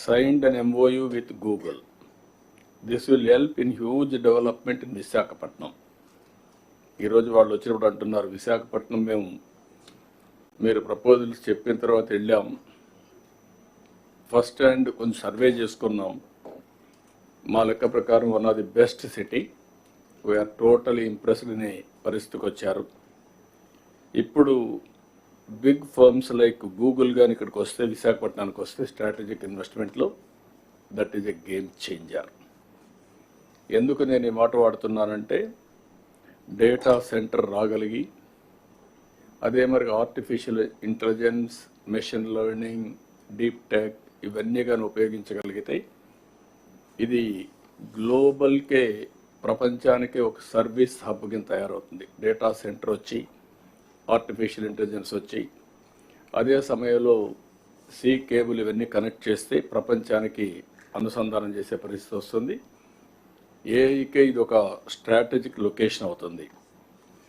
signed an MOU with Google. This will help in huge development in Visakhapatnam. ఈరోజు వాళ్ళు వచ్చినప్పుడు అంటున్నారు విశాఖపట్నం మీరు ప్రపోజల్స్ చెప్పిన తర్వాత వెళ్ళాం, ఫస్ట్ హ్యాండ్ కొంచెం సర్వే చేసుకున్నాం, మా లెక్క ప్రకారం one of the best city, we are totally impressed అనే పరిస్థితికి వచ్చారు. ఇప్పుడు బిగ్ ఫర్మ్స్ లైక్ గూగుల్ కానీ ఇక్కడికి వస్తే, విశాఖపట్నానికి వస్తే స్ట్రాటజిక్ ఇన్వెస్ట్మెంట్లో that is a game changer. ఎందుకు నేను ఈ మాట వాడుతున్నానంటే, డేటా సెంటర్ రాగలిగి అదే మరి artificial intelligence, machine learning, deep tech ఇవన్నీ కానీ ఉపయోగించగలిగితే ఇది గ్లోబల్కే, ప్రపంచానికే ఒక సర్వీస్ హబ్ కింద తయారవుతుంది. డేటా సెంటర్ వచ్చి, ఆర్టిఫిషియల్ ఇంటెలిజెన్స్ వచ్చి, అదే సమయంలో సీ కేబుల్ ఇవన్నీ కనెక్ట్ చేస్తే ప్రపంచానికి అనుసంధానం చేసే పరిస్థితి వస్తుంది. ఏఐకే ఇది ఒక స్ట్రాటజిక్ లొకేషన్ అవుతుంది.